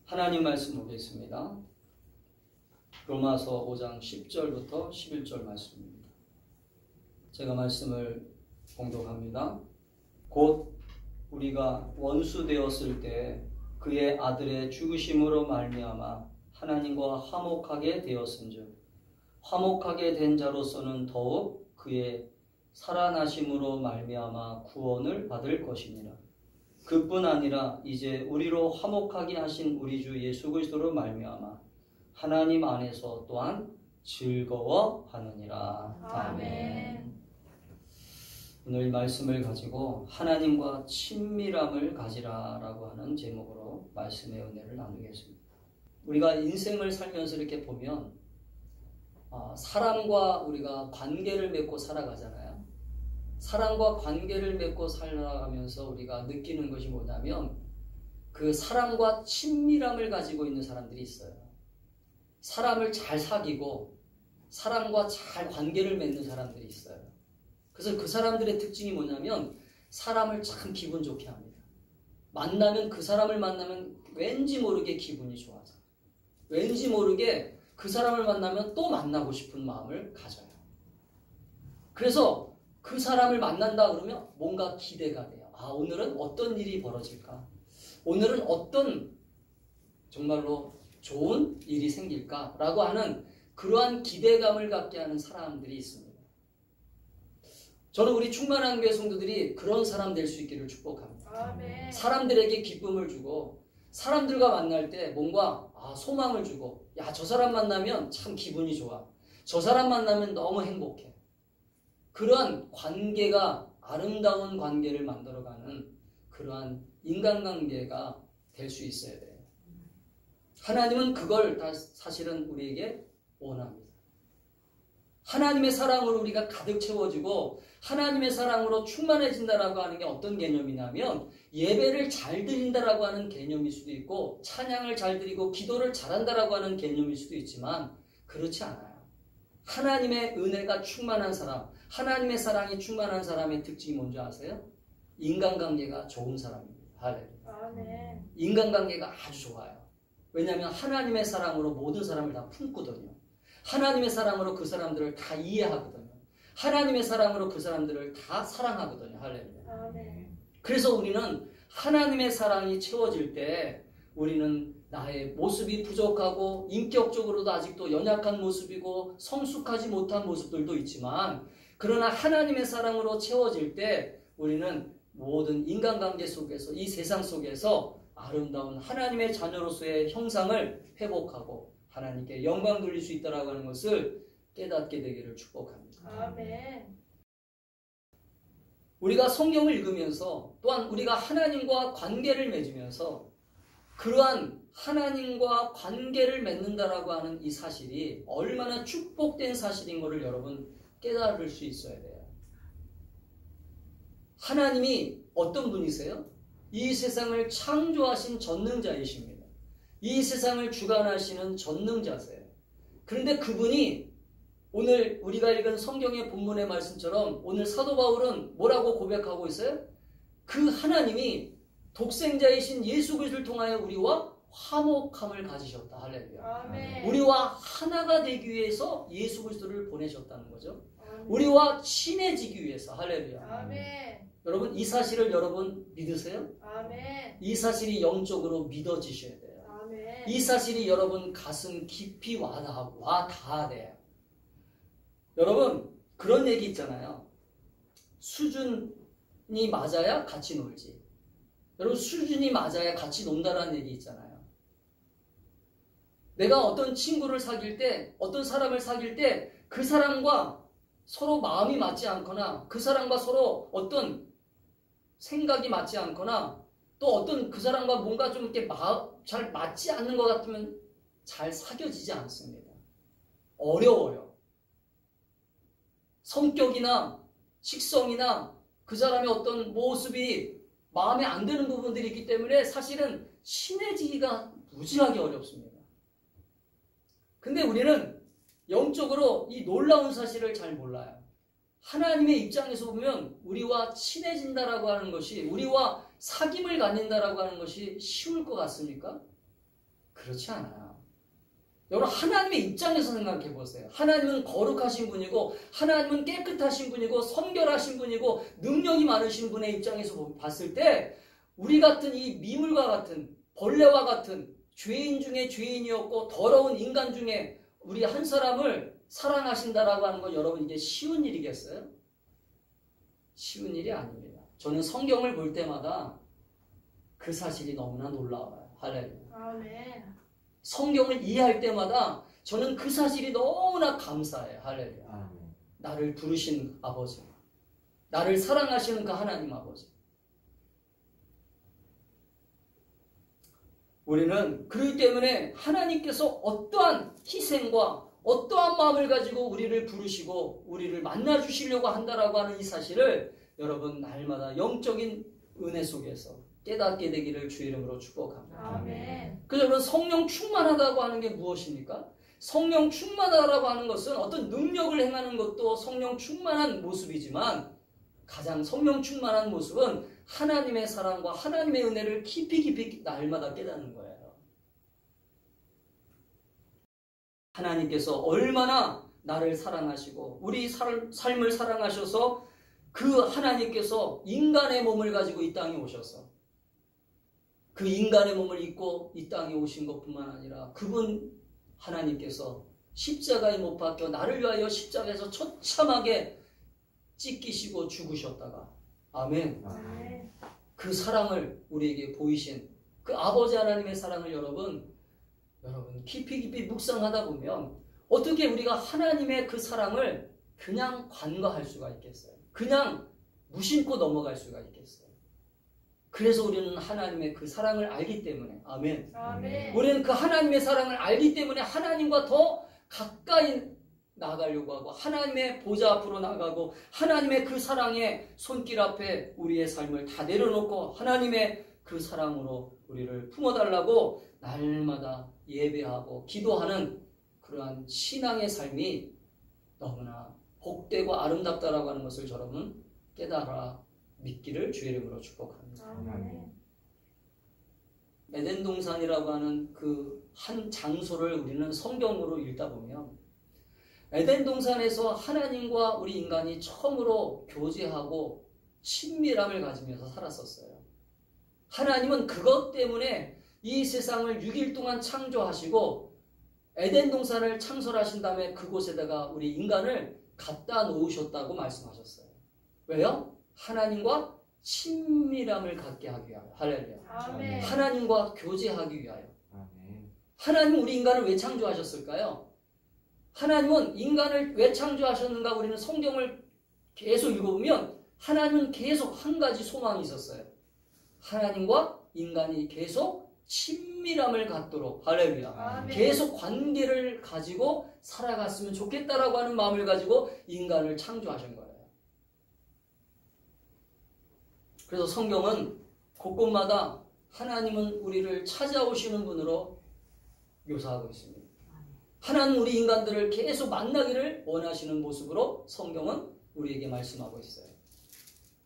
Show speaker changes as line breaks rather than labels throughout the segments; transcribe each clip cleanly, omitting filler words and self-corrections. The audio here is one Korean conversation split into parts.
하나님 말씀 보겠습니다. 로마서 5장 10절부터 11절 말씀입니다. 제가 말씀을 봉독합니다. 곧 우리가 원수 되었을 때 그의 아들의 죽으심으로 말미암아 하나님과 화목하게 되었은즉 화목하게 된 자로서는 더욱 그의 살아나심으로 말미암아 구원을 받을 것이니라. 그뿐 아니라 이제 우리로 화목하게 하신 우리 주 예수 그리스도로 말미암아 하나님 안에서 또한 즐거워하느니라. 아멘. 오늘 이 말씀을 가지고 하나님과 친밀함을 가지라라고 하는 제목으로 말씀의 은혜를 나누겠습니다. 우리가 인생을 살면서 이렇게 보면 사람과 우리가 관계를 맺고 살아가잖아요. 사람과 관계를 맺고 살아가면서 우리가 느끼는 것이 뭐냐면 그 사람과 친밀함을 가지고 있는 사람들이 있어요. 사람을 잘 사귀고 사람과 잘 관계를 맺는 사람들이 있어요. 그래서 그 사람들의 특징이 뭐냐면 사람을 참 기분 좋게 합니다. 만나면 그 사람을 만나면 왠지 모르게 기분이 좋아져요. 왠지 모르게 그 사람을 만나면 또 만나고 싶은 마음을 가져요. 그래서 그 사람을 만난다 그러면 뭔가 기대가 돼요. 오늘은 어떤 일이 벌어질까? 오늘은 어떤 정말로 좋은 일이 생길까라고 하는 그러한 기대감을 갖게 하는 사람들이 있습니다. 저는 우리 충만한 교회 성도들이 그런 사람 될 수 있기를 축복합니다. 아멘. 사람들에게 기쁨을 주고 사람들과 만날 때 뭔가 소망을 주고 저 사람 만나면 참 기분이 좋아. 저 사람 만나면 너무 행복해. 그러한 관계가 아름다운 관계를 만들어가는 그러한 인간관계가 될 수 있어야 돼요. 하나님은 그걸 다 사실은 우리에게 원합니다. 하나님의 사랑으로 우리가 가득 채워지고 하나님의 사랑으로 충만해진다라고 하는 게 어떤 개념이냐면 예배를 잘 드린다라고 하는 개념일 수도 있고 찬양을 잘 드리고 기도를 잘한다라고 하는 개념일 수도 있지만 그렇지 않아요. 하나님의 은혜가 충만한 사람, 하나님의 사랑이 충만한 사람의 특징이 뭔지 아세요? 인간관계가 좋은 사람입니다. 할렐루야. 인간관계가 아주 좋아요. 왜냐하면 하나님의 사랑으로 모든 사람을 다 품거든요. 하나님의 사랑으로 그 사람들을 다 이해하거든요. 하나님의 사랑으로 그 사람들을 다 사랑하거든요. 할렐루야. 그래서 우리는 하나님의 사랑이 채워질 때 우리는 나의 모습이 부족하고 인격적으로도 아직도 연약한 모습이고 성숙하지 못한 모습들도 있지만 그러나 하나님의 사랑으로 채워질 때 우리는 모든 인간관계 속에서 이 세상 속에서 아름다운 하나님의 자녀로서의 형상을 회복하고 하나님께 영광 돌릴 수 있다라고 하는 것을 깨닫게 되기를 축복합니다. 아멘. 우리가 성경을 읽으면서 또한 우리가 하나님과 관계를 맺으면서 그러한 하나님과 관계를 맺는다라고 하는 이 사실이 얼마나 축복된 사실인 것을 여러분 깨달을 수 있어야 돼요. 하나님이 어떤 분이세요? 이 세상을 창조하신 전능자이십니다. 이 세상을 주관하시는 전능자세요. 그런데 그분이 오늘 우리가 읽은 성경의 본문의 말씀처럼 오늘 사도 바울은 뭐라고 고백하고 있어요? 그 하나님이 독생자이신 예수 그리스도를 통하여 우리와 화목함을 가지셨다. 할렐루야. 아멘. 우리와 하나가 되기 위해서 예수 그리스도를 보내셨다는 거죠. 아멘. 우리와 친해지기 위해서. 할렐루야. 아멘. 여러분 이 사실을 여러분 믿으세요? 아멘. 이 사실이 영적으로 믿어지셔야 돼요. 아멘. 이 사실이 여러분 가슴 깊이 와닿아야 돼요. 여러분 그런 얘기 있잖아요. 수준이 맞아야 같이 놀지. 여러분 수준이 맞아야 같이 논다라는 얘기 있잖아요. 내가 어떤 친구를 사귈 때 어떤 사람을 사귈 때 그 사람과 서로 마음이 맞지 않거나 그 사람과 서로 어떤 생각이 맞지 않거나 또 어떤 그 사람과 뭔가 좀 이렇게 잘 맞지 않는 것 같으면 잘 사귀어지지 않습니다. 어려워요. 성격이나 식성이나 그 사람의 어떤 모습이 마음에 안 드는 부분들이 있기 때문에 사실은 친해지기가 무지하게 어렵습니다. 근데 우리는 영적으로 이 놀라운 사실을 잘 몰라요. 하나님의 입장에서 보면 우리와 친해진다라고 하는 것이 우리와 사귐을 갖는다라고 하는 것이 쉬울 것 같습니까? 그렇지 않아요. 여러분 하나님의 입장에서 생각해 보세요. 하나님은 거룩하신 분이고 하나님은 깨끗하신 분이고 선결하신 분이고 능력이 많으신 분의 입장에서 봤을 때 우리 같은 이 미물과 같은 벌레와 같은 죄인 중에 죄인이었고 더러운 인간 중에 우리 한 사람을 사랑하신다라고 하는 건 여러분 이게 쉬운 일이겠어요? 쉬운 일이 아닙니다. 저는 성경을 볼 때마다 그 사실이 너무나 놀라워요. 할렐루야.
아멘.
성경을 이해할 때마다 저는 그 사실이 너무나 감사해요. 할렐루야. 나를 부르신 아버지, 나를 사랑하시는 그 하나님 아버지. 우리는 그렇기 때문에 하나님께서 어떠한 희생과 어떠한 마음을 가지고 우리를 부르시고 우리를 만나주시려고 한다라고 하는 이 사실을 여러분 날마다 영적인 은혜 속에서 깨닫게 되기를 주의 이름으로 축복합니다.
아멘.
그래서 여러분 성령 충만하다고 하는 게 무엇입니까? 성령 충만하다고 하는 것은 어떤 능력을 행하는 것도 성령 충만한 모습이지만 가장 성령 충만한 모습은 하나님의 사랑과 하나님의 은혜를 깊이 날마다 깨닫는 거예요. 하나님께서 얼마나 나를 사랑하시고 우리 삶을 사랑하셔서 그 하나님께서 인간의 몸을 가지고 이 땅에 오셔서 그 인간의 몸을 입고 이 땅에 오신 것뿐만 아니라 그분 하나님께서 십자가에 못 박혀 나를 위하여 십자가에서 처참하게 찢기시고 죽으셨다가 아멘. 그 사랑을 우리에게 보이신 그 아버지 하나님의 사랑을 여러분 깊이 묵상하다 보면 어떻게 우리가 하나님의 그 사랑을 그냥 간과할 수가 있겠어요? 그냥 무심코 넘어갈 수가 있겠어요? 그래서 우리는 하나님의 그 사랑을 알기 때문에 아멘.
아멘.
우리는 그 하나님의 사랑을 알기 때문에 하나님과 더 가까이 나가려고 하고 하나님의 보좌 앞으로 나가고 하나님의 그 사랑의 손길 앞에 우리의 삶을 다 내려놓고 하나님의 그 사랑으로 우리를 품어달라고 날마다 예배하고 기도하는 그러한 신앙의 삶이 너무나 복되고 아름답다라고 하는 것을 여러분 깨달아 믿기를 주의 이름으로 축복합니다.
아멘.
에덴 동산이라고 하는 그 한 장소를 우리는 성경으로 읽다 보면 에덴 동산에서 하나님과 우리 인간이 처음으로 교제하고 친밀함을 가지면서 살았었어요. 하나님은 그것 때문에 이 세상을 6일 동안 창조하시고 에덴 동산을 창설하신 다음에 그곳에다가 우리 인간을 갖다 놓으셨다고 말씀하셨어요. 왜요? 하나님과 친밀함을 갖게 하기 위하여. 할렐루야.
아멘.
하나님과 교제하기 위하여.
아멘.
하나님은 우리 인간을 왜 창조하셨을까요? 하나님은 인간을 왜 창조하셨는가? 우리는 성경을 계속 읽어보면 하나님은 계속 한 가지 소망이 있었어요. 하나님과 인간이 계속 친밀함을 갖도록 할렐루야.
아멘.
계속 관계를 가지고 살아갔으면 좋겠다라고 하는 마음을 가지고 인간을 창조하신 거예요. 그래서 성경은 곳곳마다 하나님은 우리를 찾아오시는 분으로 묘사하고 있습니다. 하나님 우리 인간들을 계속 만나기를 원하시는 모습으로 성경은 우리에게 말씀하고 있어요.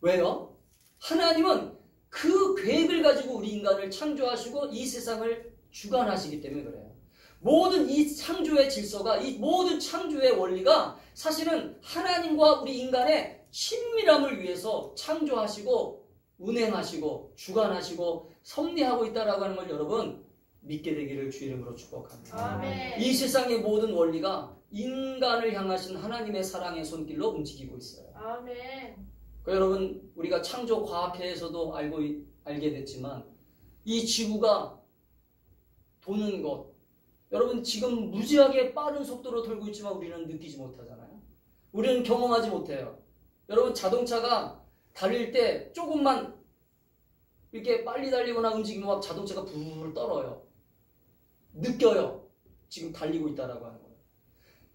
왜요? 하나님은 그 계획을 가지고 우리 인간을 창조하시고 이 세상을 주관하시기 때문에 그래요. 모든 이 창조의 질서가 이 모든 창조의 원리가 사실은 하나님과 우리 인간의 친밀함을 위해서 창조하시고 운행하시고 주관하시고 섭리하고 있다라고 하는 걸 여러분 믿게 되기를 주의 이름으로 축복합니다.
아멘.
이 세상의 모든 원리가 인간을 향하신 하나님의 사랑의 손길로 움직이고 있어요.
아멘.
여러분 우리가 창조 과학회에서도 알게 됐지만 이 지구가 도는 것 여러분 지금 무지하게 빠른 속도로 돌고 있지만 우리는 느끼지 못하잖아요. 우리는 경험하지 못해요. 여러분 자동차가 달릴 때 조금만 이렇게 빨리 달리거나 움직이면 막 자동차가 부르르 떨어요. 느껴요. 지금 달리고 있다라고 하는 거예요.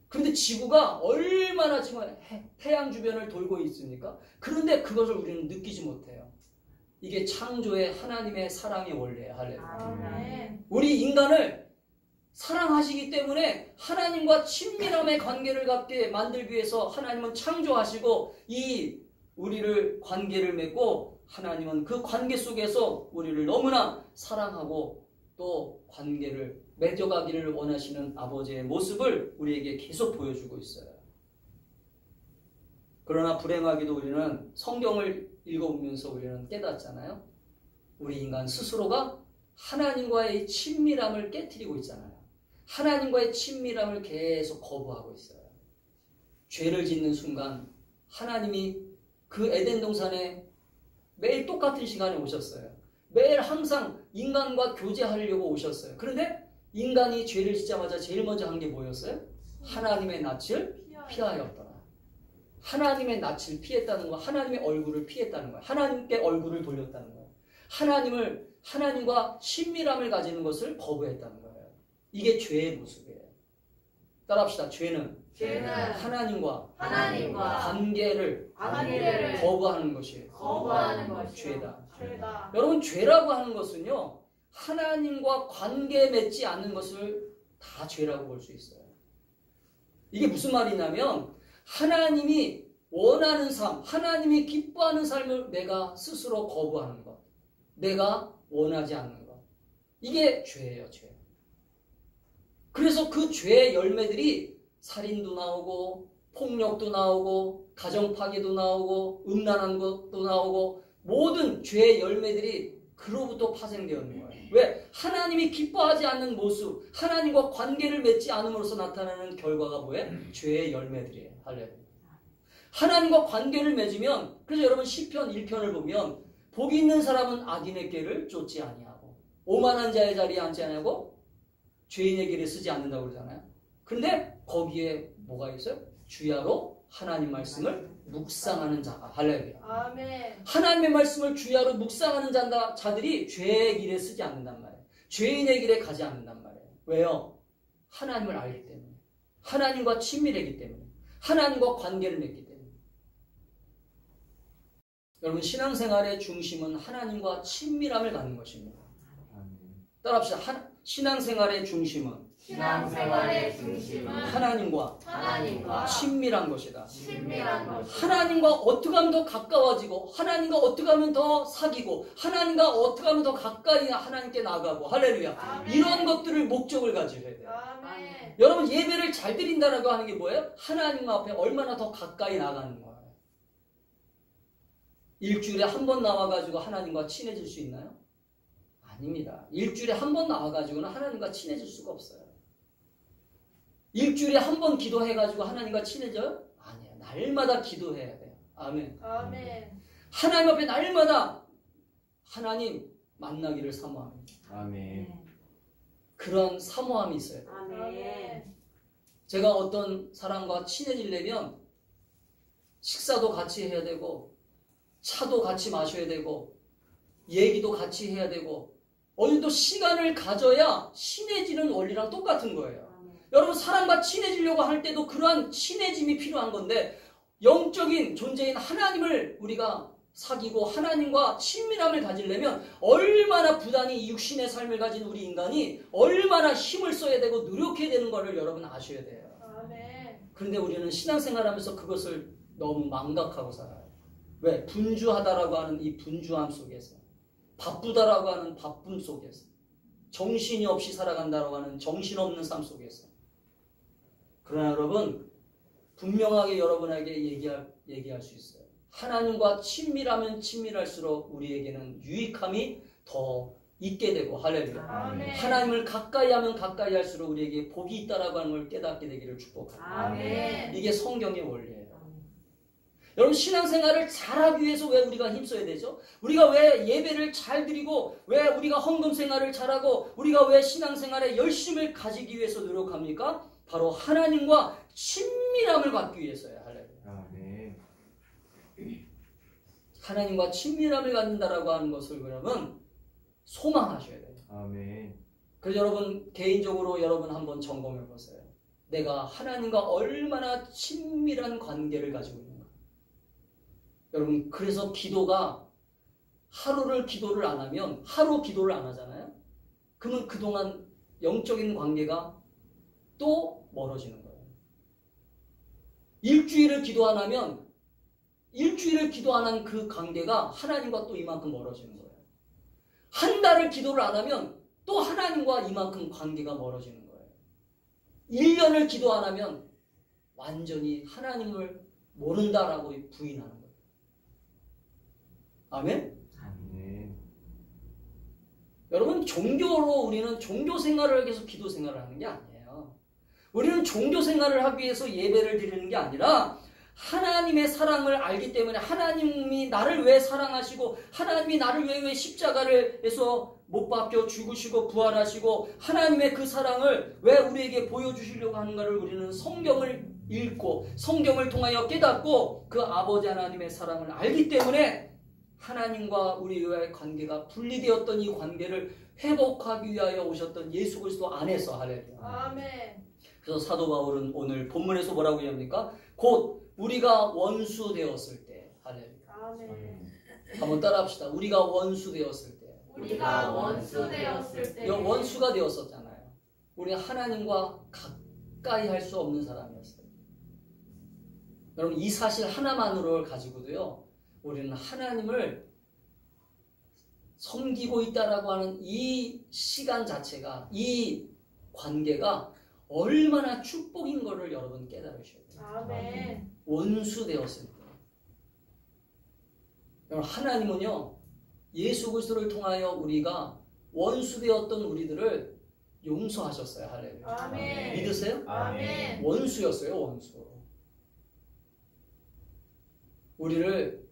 그런데 지구가 얼마나 지금 태양 주변을 돌고 있습니까? 그런데 그것을 우리는 느끼지 못해요. 이게 창조의 하나님의 사랑의 원리예요. 할렐루야.
아멘.
우리 인간을 사랑하시기 때문에 하나님과 친밀함의 관계를 갖게 만들기 위해서 하나님은 창조하시고 이 우리를 관계를 맺고 하나님은 그 관계 속에서 우리를 너무나 사랑하고 또 관계를 맺어가기를 원하시는 아버지의 모습을 우리에게 계속 보여주고 있어요. 그러나 불행하게도 우리는 성경을 읽어보면서 우리는 깨닫잖아요. 우리 인간 스스로가 하나님과의 친밀함을 깨트리고 있잖아요. 하나님과의 친밀함을 계속 거부하고 있어요. 죄를 짓는 순간 하나님이 그 에덴 동산에 매일 똑같은 시간에 오셨어요. 매일 항상 인간과 교제하려고 오셨어요. 그런데 인간이 죄를 짓자마자 제일 먼저 한 게 뭐였어요? 하나님의 낯을 피하였더라. 하나님의 낯을 피했다는 거, 하나님의 얼굴을 피했다는 거예요. 하나님께 얼굴을 돌렸다는 거예요. 하나님과 친밀함을 가지는 것을 거부했다는 거예요. 이게 죄의 모습이에요. 따라합시다. 죄는 하나님과 관계를 거부하는 것이 죄다. 여러분, 죄라고 하는 것은요, 하나님과 관계 맺지 않는 것을 다 죄라고 볼 수 있어요. 이게 무슨 말이냐면 하나님이 원하는 삶, 하나님이 기뻐하는 삶을 내가 스스로 거부하는 것, 내가 원하지 않는 것, 이게 죄예요. 죄. 그래서 그 죄의 열매들이 살인도 나오고 폭력도 나오고 가정 파괴도 나오고 음란한 것도 나오고 모든 죄의 열매들이 그로부터 파생되었는 거예요. 왜? 하나님이 기뻐하지 않는 모습, 하나님과 관계를 맺지 않음으로써 나타나는 결과가 뭐예요? 죄의 열매들이에요. 할렐루야. 하나님과 관계를 맺으면, 그래서 여러분 시편 1편을 보면 복이 있는 사람은 악인의 길을 쫓지 아니하고 오만한 자의 자리에 앉지 아니하고 죄인의 길을 쓰지 않는다고 그러잖아요. 근데 거기에 뭐가 있어요? 주야로 하나님 말씀을 묵상하는 자가. 할렐루야.
아멘.
하나님의 말씀을 주야로 묵상하는 자들이 죄의 길에 쓰지 않는단 말이에요. 죄인의 길에 가지 않는단 말이에요. 왜요? 하나님을 알기 때문에. 하나님과 친밀하기 때문에. 하나님과 관계를 맺기 때문에. 여러분, 신앙생활의 중심은 하나님과 친밀함을 갖는 것입니다. 따라합시다. 신앙생활의 중심은 하나님과 친밀한 것이다. 하나님과 어떻게 하면 더 가까워지고, 하나님과 어떻게 하면 더 사귀고, 하나님과 어떻게 하면 더 가까이 하나님께 나가고, 할렐루야.
아멘.
이런 것들을 목적을 가지셔야 돼요.
아멘.
여러분, 예배를 잘 드린다라고 하는 게 뭐예요? 하나님 앞에 얼마나 더 가까이 나가는 거예요. 일주일에 한 번 나와가지고 하나님과 친해질 수 있나요? 아닙니다. 일주일에 한 번 나와가지고는 하나님과 친해질 수가 없어요. 일주일에 한 번 기도해가지고 하나님과 친해져요? 아니에요. 날마다 기도해야 돼요. 아멘.
아멘.
하나님 앞에 날마다 하나님 만나기를 사모합니다.
아멘.
그런 사모함이 있어요.
아멘.
제가 어떤 사람과 친해지려면 식사도 같이 해야 되고, 차도 같이 마셔야 되고, 얘기도 같이 해야 되고, 어느 정도 시간을 가져야 친해지는 원리랑 똑같은 거예요. 여러분, 사람과 친해지려고 할 때도 그러한 친해짐이 필요한 건데, 영적인 존재인 하나님을 우리가 사귀고 하나님과 친밀함을 가지려면 얼마나 부단히 이 육신의 삶을 가진 우리 인간이 얼마나 힘을 써야 되고 노력해야 되는 것을 여러분 아셔야 돼요.
아멘.
그런데 우리는 신앙생활하면서 그것을 너무 망각하고 살아요. 왜? 분주하다라고 하는 이 분주함 속에서, 바쁘다라고 하는 바쁨 속에서, 정신이 없이 살아간다라고 하는 정신없는 삶 속에서. 그러나 여러분, 분명하게 여러분에게 얘기할 수 있어요. 하나님과 친밀하면 친밀할수록 우리에게는 유익함이 더 있게 되고, 할렐루야.
아멘.
하나님을 가까이 하면 가까이 할수록 우리에게 복이 있다라고 하는 걸 깨닫게 되기를 축복합니다.
아멘.
이게 성경의 원리예요. 여러분, 신앙생활을 잘하기 위해서 왜 우리가 힘써야 되죠? 우리가 왜 예배를 잘 드리고, 왜 우리가 헌금 생활을 잘하고, 우리가 왜 신앙생활에 열심을 가지기 위해서 노력합니까? 바로 하나님과 친밀함을 갖기 위해서예요. 할렐루야.
아멘.
하나님과 친밀함을 갖는다라고 하는 것을 그러면 소망하셔야 돼요.
아멘.
그래서 여러분, 개인적으로 여러분 한번 점검해 보세요. 내가 하나님과 얼마나 친밀한 관계를 가지고 있는가. 여러분, 그래서 기도가 하루 기도를 안 하잖아요. 그러면 그동안 영적인 관계가 또 멀어지는 거예요. 일주일을 기도 안 하면 일주일을 기도 안 한 그 관계가 하나님과 또 이만큼 멀어지는 거예요. 한 달을 기도를 안 하면 또 하나님과 이만큼 관계가 멀어지는 거예요. 1년을 기도 안 하면 완전히 하나님을 모른다라고 부인하는 거예요. 아멘?
아멘.
여러분, 종교로 우리는 종교 생활을 하기 위해서 기도 생활을 하는 게 아니에요. 우리는 종교 생활을 하기 위해서 예배를 드리는 게 아니라 하나님의 사랑을 알기 때문에 하나님이 나를 왜 사랑하시고 하나님이 나를 왜 십자가를 해서 못 박혀 죽으시고 부활하시고 하나님의 그 사랑을 왜 우리에게 보여주시려고 하는가를 우리는 성경을 읽고 성경을 통하여 깨닫고 그 아버지 하나님의 사랑을 알기 때문에 하나님과 우리와의 관계가 분리되었던 이 관계를 회복하기 위하여 오셨던 예수 그리스도 안에서 할렐루야.
아멘.
그래서 사도 바울은 오늘 본문에서 뭐라고 얘기합니까? 곧 우리가 원수 되었을 때 할렐루야.
아멘.
한번 따라합시다. 우리가 원수 되었을 때.
우리가 원수 되었을 때.
원수가 되었었잖아요. 우리가 하나님과 가까이 할 수 없는 사람이었어요. 여러분, 이 사실 하나만으로 가지고도요, 우리는 하나님을 섬기고 있다라고 하는 이 시간 자체가, 이 관계가 얼마나 축복인 것을 여러분 깨달으셔야 돼요.
아멘.
원수 되었을 때. 여러분, 하나님은요, 예수 그리스도를 통하여 우리가 원수 되었던 우리들을 용서하셨어요. 할렐루야.
아멘.
믿으세요?
아멘.
원수였어요, 원수. 우리를,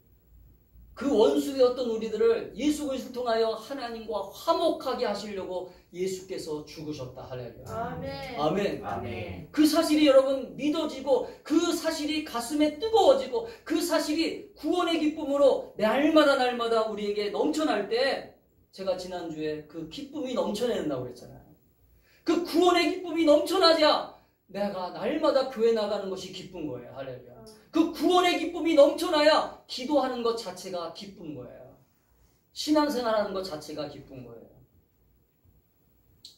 그 원수 되었던 우리들을 예수 그리스도를 통하여 하나님과 화목하게 하시려고 예수께서 죽으셨다. 할렐루야.
아멘.
아멘.
아멘.
그 사실이 여러분 믿어지고 그 사실이 가슴에 뜨거워지고 그 사실이 구원의 기쁨으로 날마다 우리에게 넘쳐날 때, 제가 지난주에 그 기쁨이 넘쳐낸다고 그랬잖아요. 그 구원의 기쁨이 넘쳐나자 내가 날마다 교회 나가는 것이 기쁜 거예요. 할렐루야. 그 구원의 기쁨이 넘쳐나야 기도하는 것 자체가 기쁜 거예요. 신앙생활하는 것 자체가 기쁜 거예요.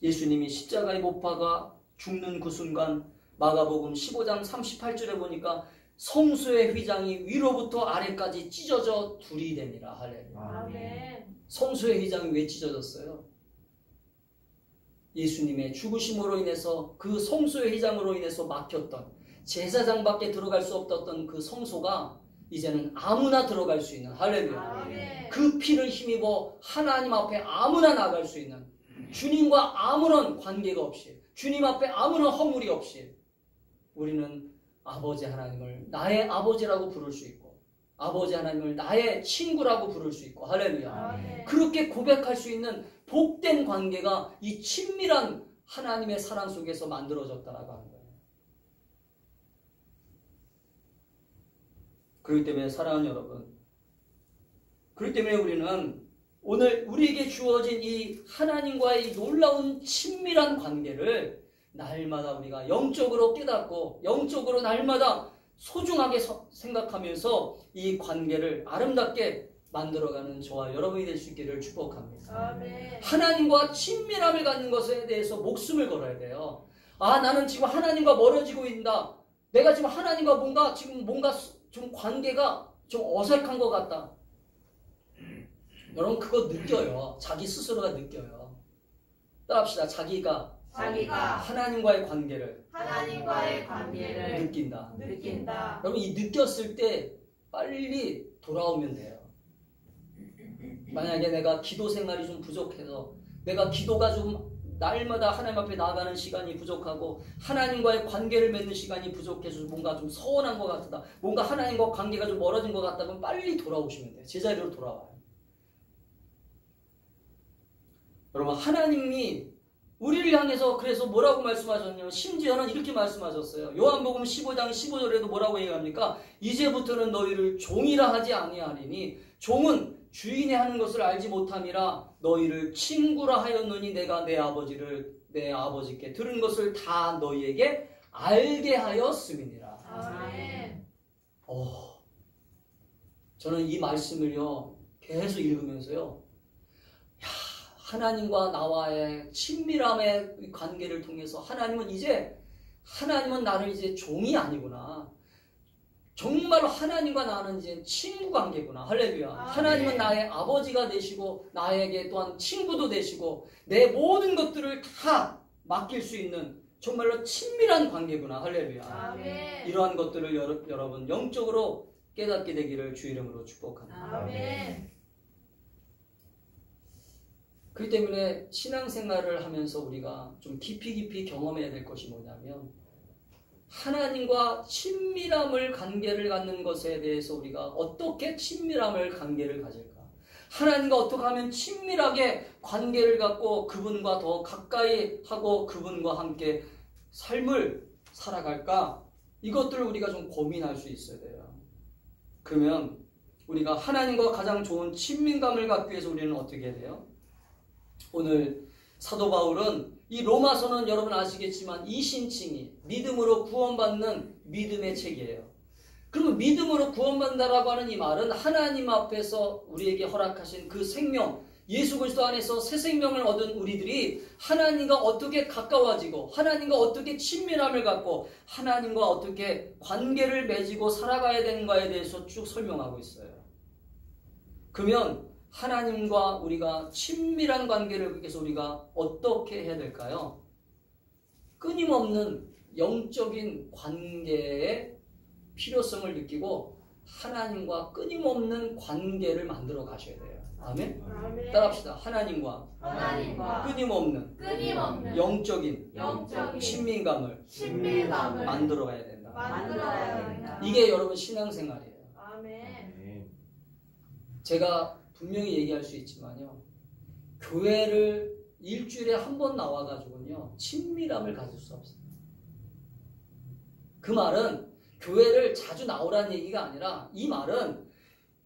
예수님이 십자가에 못 박아 죽는 그 순간 마가복음 15장 38절에 보니까 성소의 휘장이 위로부터 아래까지 찢어져 둘이 되니라. 할렐루야.
아멘.
성소의 휘장이 왜 찢어졌어요? 예수님의 죽으심으로 인해서 그 성소의 휘장으로 인해서 막혔던, 제사장밖에 들어갈 수 없었던 그 성소가 이제는 아무나 들어갈 수 있는, 할렐루야.
아멘.
그 피를 힘입어 하나님 앞에 아무나 나갈 수 있는, 주님과 아무런 관계가 없이, 주님 앞에 아무런 허물이 없이 우리는 아버지 하나님을 나의 아버지라고 부를 수 있고 아버지 하나님을 나의 친구라고 부를 수 있고, 할렐루야.
아멘.
그렇게 고백할 수 있는 복된 관계가 이 친밀한 하나님의 사랑 속에서 만들어졌다라고 하는 거예요. 그렇기 때문에 사랑하는 여러분, 그렇기 때문에 우리는 오늘 우리에게 주어진 이 하나님과의 놀라운 친밀한 관계를 날마다 우리가 영적으로 깨닫고 영적으로 날마다 소중하게 생각하면서 이 관계를 아름답게 만들어가는 저와 여러분이 될 수 있기를 축복합니다.
아멘.
하나님과 친밀함을 갖는 것에 대해서 목숨을 걸어야 돼요. 아, 나는 지금 하나님과 멀어지고 있다. 내가 지금 하나님과 뭔가 좀 관계가 좀 어색한 것 같다. 여러분, 그거 느껴요. 자기 스스로가 느껴요. 따라합시다. 자기가 하나님과의 관계를 느낀다. 여러분, 이 느꼈을 때 빨리 돌아오면 돼요. 만약에 내가 기도 생활이 좀 부족해서, 내가 기도가 좀 날마다 하나님 앞에 나가는 시간이 부족하고 하나님과의 관계를 맺는 시간이 부족해서 뭔가 좀 서운한 것 같다, 뭔가 하나님과 관계가 좀 멀어진 것 같다, 그럼 빨리 돌아오시면 돼요. 제자리로 돌아와요. 여러분, 하나님이 우리를 향해서 그래서 뭐라고 말씀하셨냐면, 심지어는 이렇게 말씀하셨어요. 요한복음 15장 15절에도 뭐라고 얘기합니까? 이제부터는 너희를 종이라 하지 아니하리니 종은 주인이 하는 것을 알지 못함이라 너희를 친구라 하였노니 내가 내 아버지께 들은 것을 다 너희에게 알게 하였음이니라.
아멘.
저는 이 말씀을요 계속 읽으면서요, 하나님과 나와의 친밀함의 관계를 통해서 하나님은 나를 이제 종이 아니구나. 정말로 하나님과 나는 이제 친구 관계구나. 할렐루야. 하나님은 나의 아버지가 되시고 나에게 또한 친구도 되시고 내 모든 것들을 다 맡길 수 있는 정말로 친밀한 관계구나. 할렐루야.
아멘.
이러한 것들을 여러분 영적으로 깨닫게 되기를 주 이름으로 축복합니다.
아멘.
그렇기 때문에 신앙생활을 하면서 우리가 좀 깊이 경험해야 될 것이 뭐냐면 하나님과 친밀함을 관계를 갖는 것에 대해서 우리가 어떻게 친밀함을 관계를 가질까? 하나님과 어떻게 하면 친밀하게 관계를 갖고 그분과 더 가까이 하고 그분과 함께 삶을 살아갈까? 이것들을 우리가 좀 고민할 수 있어야 돼요. 그러면 우리가 하나님과 가장 좋은 친밀감을 갖기 위해서 우리는 어떻게 해야 돼요? 오늘 사도 바울은 이 로마서는 여러분 아시겠지만 이신칭이 믿음으로 구원받는 믿음의 책이에요. 그러면 믿음으로 구원받는다라고 하는 이 말은 하나님 앞에서 우리에게 허락하신 그 생명, 예수 그리스도 안에서 새 생명을 얻은 우리들이 하나님과 어떻게 가까워지고 하나님과 어떻게 친밀함을 갖고 하나님과 어떻게 관계를 맺고 살아가야 되는가에 대해서 쭉 설명하고 있어요. 그러면 하나님과 우리가 친밀한 관계를 위해서 우리가 어떻게 해야 될까요? 끊임없는 영적인 관계의 필요성을 느끼고 하나님과 끊임없는 관계를 만들어 가셔야 돼요. 아멘?
아멘.
따라합시다. 하나님과 끊임없는 영적인 친밀감을 만들어 가야 된다. 이게 여러분 신앙생활이에요.
아멘.
제가 분명히 얘기할 수 있지만요. 교회를 일주일에 한 번 나와가지고는요. 친밀함을 가질 수 없어요. 그 말은 교회를 자주 나오라는 얘기가 아니라 이 말은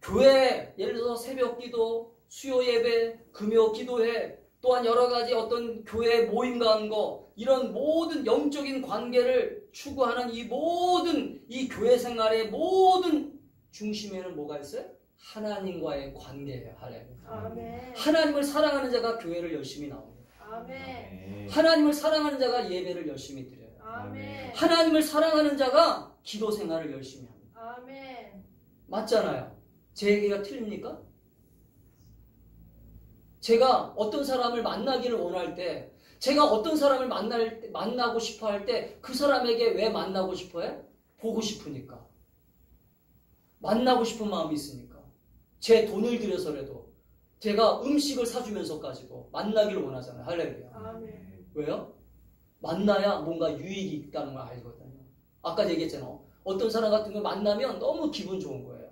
교회 예를 들어서 새벽기도, 수요예배, 금요기도회 또한 여러 가지 어떤 교회 모임 가는 거 이런 모든 영적인 관계를 추구하는 이 모든 이 교회 생활의 모든 중심에는 뭐가 있어요? 하나님과의 관계예요.
아멘.
하나님을 사랑하는 자가 교회를 열심히 나옵니다.
아멘.
하나님을 사랑하는 자가 예배를 열심히 드려요.
아멘.
하나님을 사랑하는 자가 기도 생활을 열심히 합니다.
아멘.
맞잖아요. 제 얘기가 틀립니까? 제가 어떤 사람을 만나기를 원할 때 제가 어떤 사람을 만나고 싶어 할 때 그 사람에게 왜 만나고 싶어요? 보고 싶으니까. 만나고 싶은 마음이 있으니까. 제 돈을 들여서라도 제가 음식을 사주면서까지도 만나기를 원하잖아요. 할렐루야.
아멘.
왜요? 만나야 뭔가 유익이 있다는 걸 알거든요. 아까 얘기했잖아요. 어떤 사람 같은 거 만나면 너무 기분 좋은 거예요.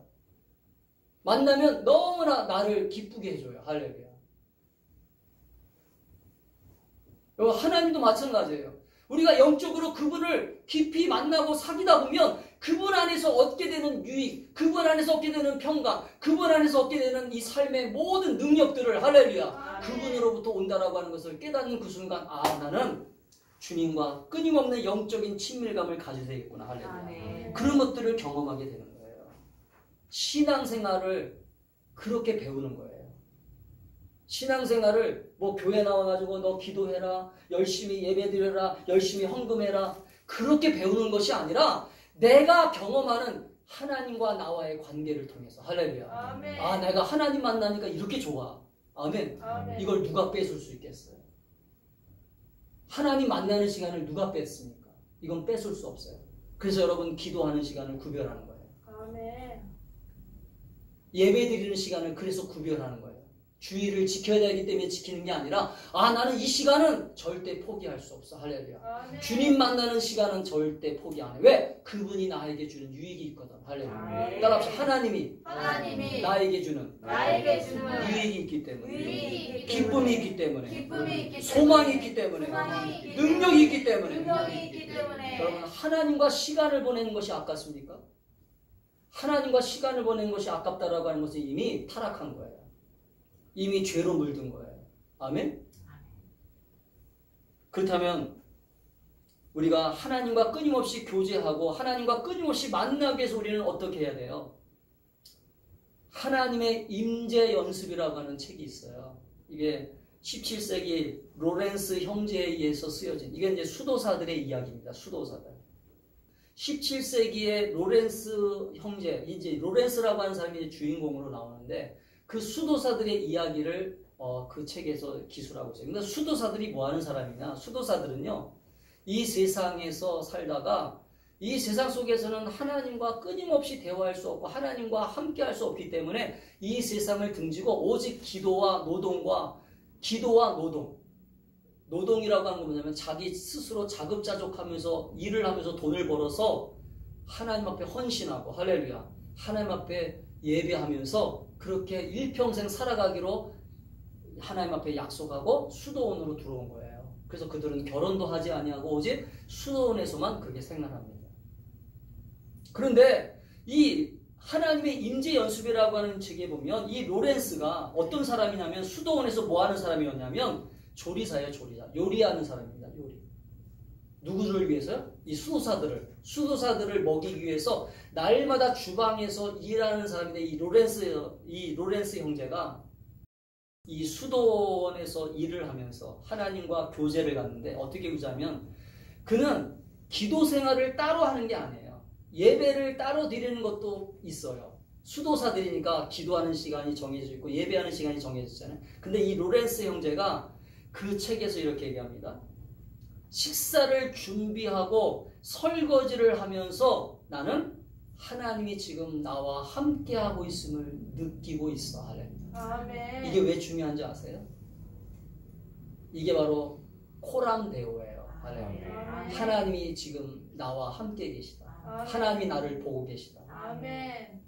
만나면 너무나 나를 기쁘게 해줘요. 할렐루야. 하나님도 마찬가지예요. 우리가 영적으로 그분을 깊이 만나고 사귀다 보면 그분 안에서 얻게 되는 유익, 그분 안에서 얻게 되는 평강, 그분 안에서 얻게 되는 이 삶의 모든 능력들을 할렐루야. 그분으로부터 온다라고 하는 것을 깨닫는 그 순간 나는 주님과 끊임없는 영적인 친밀감을 가지게 되겠구나. 할렐루야. 그런 것들을 경험하게 되는 거예요. 신앙생활을 그렇게 배우는 거예요. 신앙생활을 뭐 교회 나와가지고 너 기도해라, 열심히 예배드려라, 열심히 헌금해라 그렇게 배우는 것이 아니라 내가 경험하는 하나님과 나와의 관계를 통해서 할렐루야.
아멘.
내가 하나님 만나니까 이렇게 좋아. 아멘.
아멘.
이걸 누가 뺏을 수 있겠어요? 하나님 만나는 시간을 누가 뺐습니까? 이건 뺏을 수 없어요. 그래서 여러분 기도하는 시간을 구별하는 거예요.
아멘.
예배 드리는 시간을 그래서 구별하는 거예요. 주의를 지켜야 되기 때문에 지키는 게 아니라 나는 이 시간은 절대 포기할 수 없어. 할렐루야.
아멘.
주님 만나는 시간은 절대 포기 안 해. 왜? 그분이 나에게 주는 유익이 있거든. 할렐루야.
아멘.
따라합시다. 하나님이 나에게 주는 유익이 있기 때문에, 기쁨이 있기 때문에, 소망이 있기 때문에, 능력이 있기 때문에. 여러분 하나님과 시간을 보내는 것이 아깝습니까? 하나님과 시간을 보내는 것이 아깝다라고 하는 것은 이미 타락한 거예요. 이미 죄로 물든 거예요. 아멘? 그렇다면 우리가 하나님과 끊임없이 교제하고 하나님과 끊임없이 만나기 위해서 우리는 어떻게 해야 돼요? 하나님의 임재 연습이라고 하는 책이 있어요. 이게 17세기 로렌스 형제에 의해서 쓰여진 이게 이제 수도사들의 이야기입니다. 수도사들. 17세기에 로렌스 형제, 이제 로렌스라고 하는 사람이 이제 주인공으로 나오는데 그 수도사들의 이야기를 그 책에서 기술하고 있어요. 근데 수도사들이 뭐 하는 사람이냐? 수도사들은요, 이 세상에서 살다가 이 세상 속에서는 하나님과 끊임없이 대화할 수 없고 하나님과 함께 할 수 없기 때문에 이 세상을 등지고 오직 기도와 노동과 노동이라고 하는 건 뭐냐면 자기 스스로 자급자족하면서 일을 하면서 돈을 벌어서 하나님 앞에 헌신하고 할렐루야 하나님 앞에 예배하면서 그렇게 일평생 살아가기로 하나님 앞에 약속하고 수도원으로 들어온 거예요. 그래서 그들은 결혼도 하지 아니하고 오직 수도원에서만 그렇게 생활합니다. 그런데 이 하나님의 임재 연습이라고 하는 책에 보면 이 로렌스가 어떤 사람이냐면 수도원에서 뭐 하는 사람이었냐면 조리사예요. 조리사. 요리하는 사람입니다. 요리. 누구를 위해서요? 이 수도사들을 먹이기 위해서 날마다 주방에서 일하는 사람인데 이 로렌스 형제가 이 수도원에서 일을 하면서 하나님과 교제를 갖는데 어떻게 교제하면 그는 기도 생활을 따로 하는 게 아니에요. 예배를 따로 드리는 것도 있어요. 수도사들이니까 기도하는 시간이 정해져 있고 예배하는 시간이 정해져 있잖아요. 근데 이 로렌스 형제가 그 책에서 이렇게 얘기합니다. 식사를 준비하고 설거지를 하면서 나는 하나님이 지금 나와 함께하고 있음을 느끼고 있어. 할렐루야.
아멘.
이게 왜 중요한지 아세요? 이게 바로 코람데오예요. 할렐루야. 하나님이 지금 나와 함께 계시다. 하나님이 나를 보고 계시다.
아멘.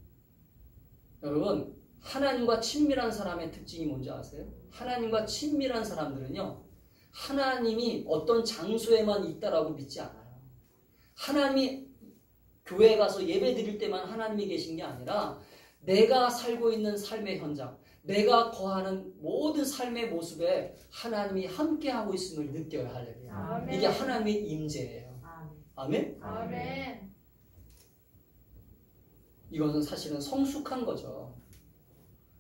여러분, 하나님과 친밀한 사람의 특징이 뭔지 아세요? 하나님과 친밀한 사람들은요, 하나님이 어떤 장소에만 있다라고 믿지 않아요. 하나님이 교회에 가서 예배 드릴 때만 하나님이 계신 게 아니라 내가 살고 있는 삶의 현장, 내가 거하는 모든 삶의 모습에 하나님이 함께하고 있음을 느껴야 할렐루야.
아멘.
이게 하나님의 임재예요. 아멘?
아멘.
이것은 사실은 성숙한 거죠.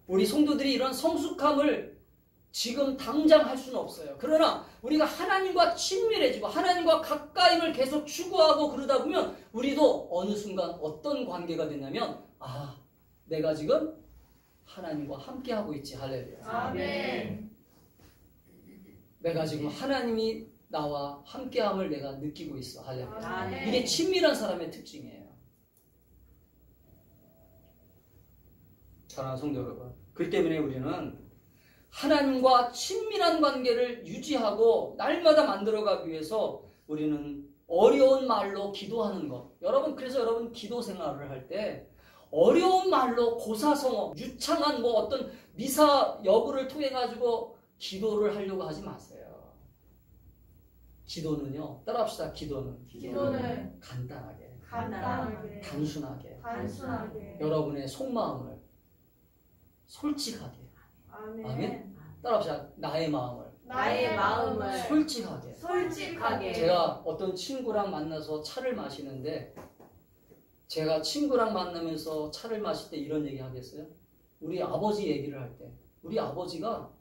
우리 성도들이 이런 성숙함을 지금 당장 할 수는 없어요. 그러나 우리가 하나님과 친밀해지고 하나님과 가까임을 계속 추구하고 그러다 보면 우리도 어느 순간 어떤 관계가 되냐면 내가 지금 하나님과 함께하고 있지. 할렐루야.
아멘.
내가 지금 하나님이 나와 함께함을 내가 느끼고 있어. 할렐루야.
아멘.
이게 친밀한 사람의 특징이에요. 사랑하는 성도 여러분, 그렇기 때문에 우리는 하나님과 친밀한 관계를 유지하고 날마다 만들어가기 위해서 우리는 어려운 말로 기도하는 것. 여러분, 그래서 여러분 기도 생활을 할 때 어려운 말로 고사성어, 유창한 어떤 미사 여구를 통해 가지고 기도를 하려고 하지 마세요. 기도는요, 따라합시다. 기도는 간단하게, 단순하게, 여러분의 속마음을 솔직하게. 아멘. 따라합시다. 나의 마음을 솔직하게. 제가 어떤 친구랑 만나서 차를 마시는데 제가 친구랑 만나면서 차를 마실 때 이런 얘기 하겠어요? 우리 아버지 얘기를 할 때 우리 아버지가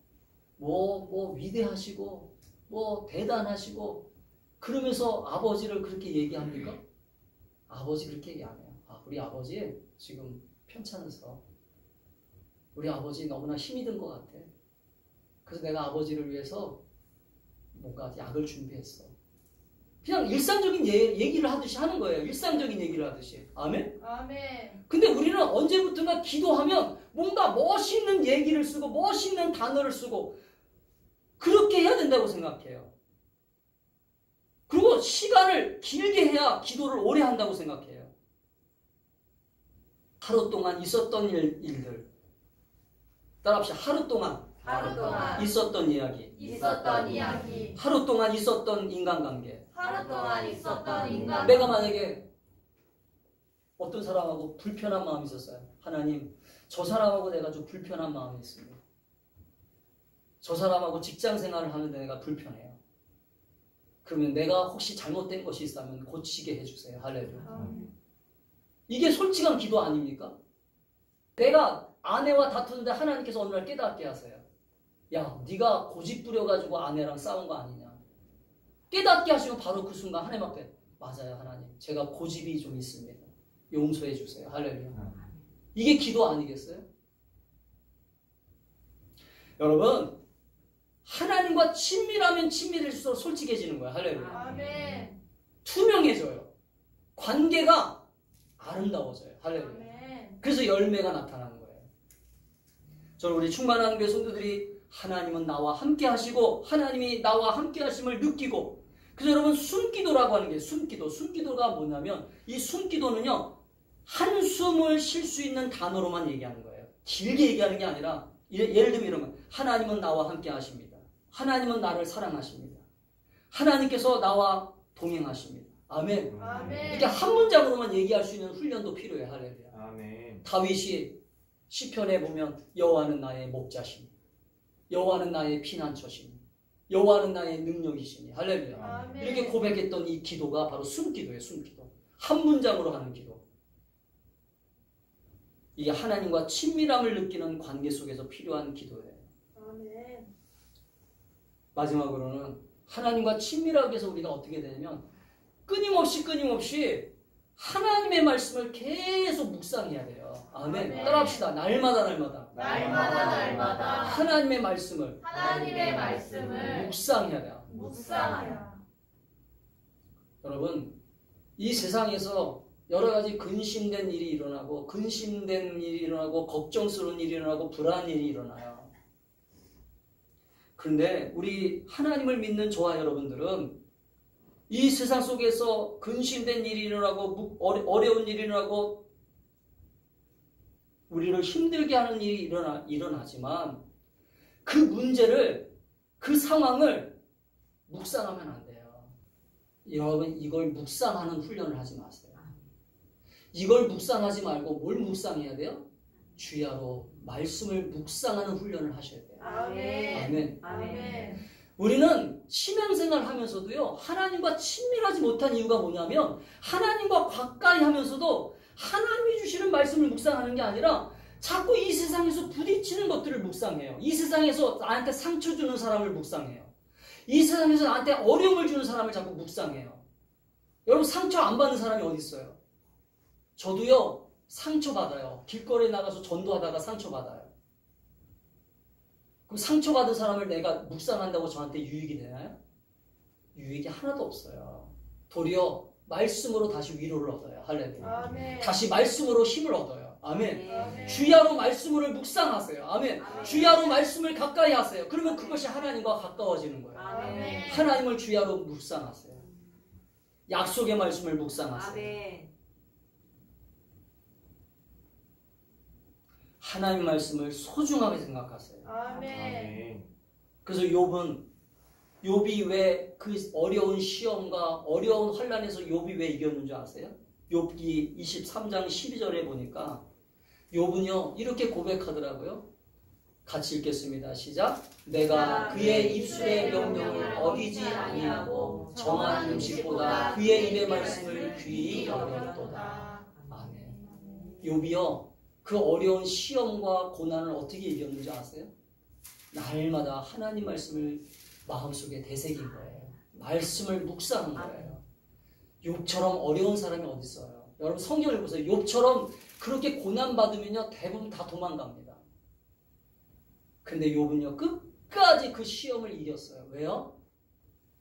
위대하시고 대단하시고 그러면서 아버지를 그렇게 얘기합니까? 아버지 그렇게 얘기 안 해요. 우리 아버지 지금 편찮으셔. 우리 아버지 너무나 힘이 든 것 같아. 그래서 내가 아버지를 위해서 뭔가 약을 준비했어. 그냥 일상적인 얘기를 하듯이 하는 거예요. 일상적인 얘기를 하듯이. 아멘?
아멘.
근데 우리는 언제부턴가 기도하면 뭔가 멋있는 얘기를 쓰고 멋있는 단어를 쓰고 그렇게 해야 된다고 생각해요. 그리고 시간을 길게 해야 기도를 오래 한다고 생각해요. 하루 동안 있었던 일들. 따라합시다. 하루 동안 있었던 이야기. 하루 동안 있었던 인간관계. 내가 만약에 어떤 사람하고 불편한 마음이 있었어요. 하나님, 저 사람하고 내가 좀 불편한 마음이 있습니다. 저 사람하고 직장 생활을 하는데 내가 불편해요. 그러면 내가 혹시 잘못된 것이 있다면 고치게 해주세요. 할렐루야. 이게 솔직한 기도 아닙니까? 내가 아내와 다투는데 하나님께서 어느 날 깨닫게 하세요. 야, 네가 고집 부려가지고 아내랑 싸운 거 아니냐. 깨닫게 하시면 바로 그 순간 하나님 앞에 맞아요, 하나님. 제가 고집이 좀 있습니다. 용서해 주세요. 할렐루야. 이게 기도 아니겠어요? 여러분, 하나님과 친밀하면 친밀할수록 솔직해지는 거야. 할렐루야.
아멘.
투명해져요. 관계가 아름다워져요. 할렐루야.
아멘.
그래서 열매가 나타나는 거예요. 저는 우리 충만한 교회 성도들이 하나님은 나와 함께 하시고 하나님이 나와 함께 하심을 느끼고, 그래서 여러분 숨기도라고 하는 게 숨기도가 뭐냐면, 이 숨기도는요 한숨을 쉴 수 있는 단어로만 얘기하는 거예요. 길게 얘기하는 게 아니라, 예를 들면 이런 거, 하나님은 나와 함께 하십니다. 하나님은 나를 사랑하십니다. 하나님께서 나와 동행하십니다. 아멘.
아멘.
이렇게 한 문장으로만 얘기할 수 있는 훈련도 필요해. 할렐루야.
아멘.
다윗이 시편에 보면 여호와는 나의 목자시니, 여호와는 나의 피난처시니, 여호와는 나의 능력이시니. 할렐루야.
아멘.
이렇게 고백했던 이 기도가 바로 숨기도예요. 숨기도. 한 문장으로 하는 기도. 이게 하나님과 친밀함을 느끼는 관계 속에서 필요한 기도예요.
아멘.
마지막으로는 하나님과 친밀하기 위해서 우리가 어떻게 되냐면 끊임없이 하나님의 말씀을 계속 묵상해야 돼요. 아멘.
아멘.
따라합시다. 날마다
날마다
하나님의 말씀을
하나님의 말씀을
묵상해야 돼요.
묵상하여.
여러분, 이 세상에서 여러 가지 근심된 일이 일어나고 걱정스러운 일이 일어나고 불안한 일이 일어나요. 그런데 우리 하나님을 믿는 저와 여러분들은 이 세상 속에서 근심된 일이 일어나고 어려운 일이 일어나고 우리를 힘들게 하는 일이 일어나지만 그 문제를, 그 상황을 묵상하면 안 돼요. 여러분, 이걸 묵상하는 훈련을 하지 마세요. 이걸 묵상하지 말고 뭘 묵상해야 돼요? 주야로 말씀을 묵상하는 훈련을 하셔야 돼요.
아멘.
아멘.
아멘.
우리는 신앙생활 하면서도요, 하나님과 친밀하지 못한 이유가 뭐냐면, 하나님과 가까이 하면서도 하나님이 주시는 말씀을 묵상하는 게 아니라 자꾸 이 세상에서 부딪히는 것들을 묵상해요. 이 세상에서 나한테 상처 주는 사람을 묵상해요. 이 세상에서 나한테 어려움을 주는 사람을 자꾸 묵상해요. 여러분, 상처 안 받는 사람이 어디 있어요? 저도요, 상처받아요. 길거리에 나가서 전도하다가 상처받아요. 그럼 상처받은 사람을 내가 묵상한다고 저한테 유익이 되나요? 유익이 하나도 없어요. 도리어 말씀으로 다시 위로를 얻어요. 할렐루야.
아멘.
다시 말씀으로 힘을 얻어요. 아멘.
아멘.
주야로 말씀을 묵상하세요. 아멘.
아멘.
주야로 말씀을 가까이 하세요. 그러면 그것이 하나님과 가까워지는 거예요.
아멘.
하나님을 주야로 묵상하세요. 약속의 말씀을 묵상하세요.
아멘.
하나님 말씀을 소중하게 생각하세요.
아멘.
그래서 욥이 왜 그 어려운 시험과 어려운 환난에서 욥이 왜 이겼는 줄 아세요? 욥기 23장 12절에 보니까 욥은요 이렇게 고백하더라고요. 같이 읽겠습니다. 시작. 내가 그의 입술의 명령을 어기지 아니하고 정한 음식보다 그의 입의 말씀을 귀히 여겼도다. 아멘. 욥이요 그 어려운 시험과 고난을 어떻게 이겼는지 아세요? 날마다 하나님 말씀을 마음속에 되새긴 거예요. 말씀을 묵상한 거예요. 욥처럼 어려운 사람이 어디 있어요? 여러분 성경을 보세요. 욥처럼 그렇게 고난받으면요 대부분 다 도망갑니다. 근데 욥은요 끝까지 그 시험을 이겼어요. 왜요?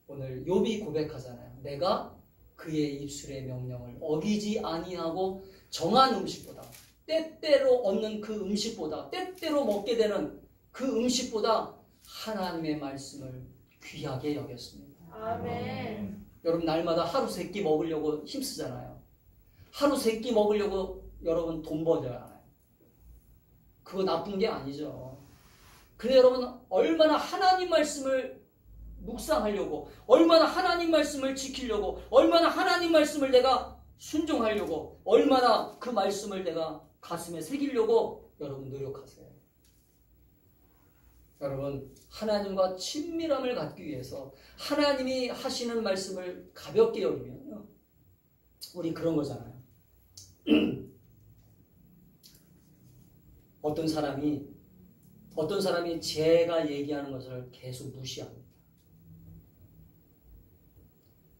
오늘 욥이 고백하잖아요. 내가 그의 입술의 명령을 어기지 아니하고 정한 음식보다, 때때로 얻는 그 음식보다, 때때로 먹게 되는 그 음식보다 하나님의 말씀을 귀하게 여겼습니다.
아멘.
여러분 날마다 하루 세 끼 먹으려고 힘쓰잖아요. 하루 세 끼 먹으려고 여러분 돈 버잖아요. 그거 나쁜 게 아니죠. 근데 여러분 얼마나 하나님 말씀을 묵상하려고, 얼마나 하나님 말씀을 지키려고, 얼마나 하나님 말씀을 내가 순종하려고, 얼마나 그 말씀을 내가 가슴에 새기려고 여러분 노력하세요. 여러분 하나님과 친밀함을 갖기 위해서 하나님이 하시는 말씀을 가볍게 여기면요 우리 그런 거잖아요. 어떤 사람이 제가 얘기하는 것을 계속 무시합니다.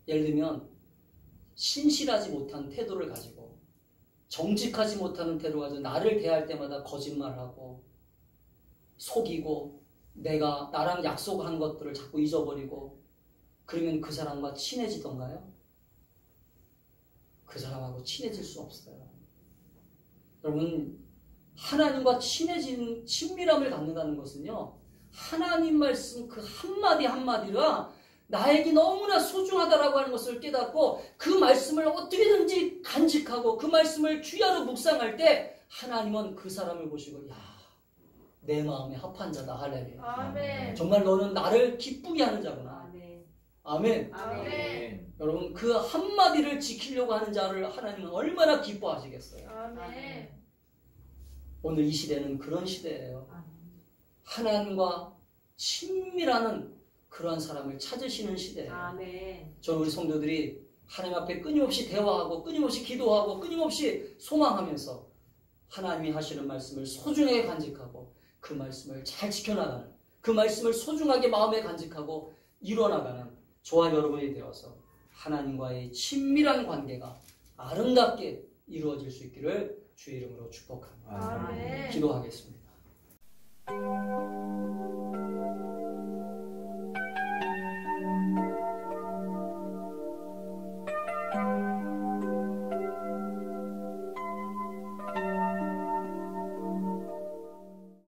예를 들면 신실하지 못한 태도를 가지고 정직하지 못하는 태도를 가지고 나를 대할 때마다 거짓말하고 속이고 내가 나랑 약속한 것들을 자꾸 잊어버리고 그러면 그 사람과 친해지던가요? 그 사람하고 친해질 수 없어요. 여러분, 하나님과 친밀함을 갖는다는 것은요, 하나님 말씀 그 한마디 한마디가 나에게 너무나 소중하다라고 하는 것을 깨닫고 그 말씀을 어떻게든지 간직하고 그 말씀을 주야로 묵상할 때 하나님은 그 사람을 보시고, 야, 내 마음에 합한 자다. 할렐루야.
아멘.
정말 너는 나를 기쁘게 하는 자구나.
아멘.
아멘.
아멘.
여러분, 그 한마디를 지키려고 하는 자를 하나님은 얼마나 기뻐하시겠어요.
아멘.
오늘 이 시대는 그런 시대예요.
아멘.
하나님과 친밀하는 그러한 사람을 찾으시는 시대예요.
아멘.
저는 우리 성도들이 하나님 앞에 끊임없이 대화하고 끊임없이 기도하고 끊임없이 소망하면서 하나님이 하시는 말씀을 소중하게 간직하고 그 말씀을 잘 지켜나가는, 그 말씀을 소중하게 마음에 간직하고 이뤄나가는 저와 여러분이 되어서 하나님과의 친밀한 관계가 아름답게 이루어질 수 있기를 주의 이름으로 축복합니다.
아멘.
기도하겠습니다.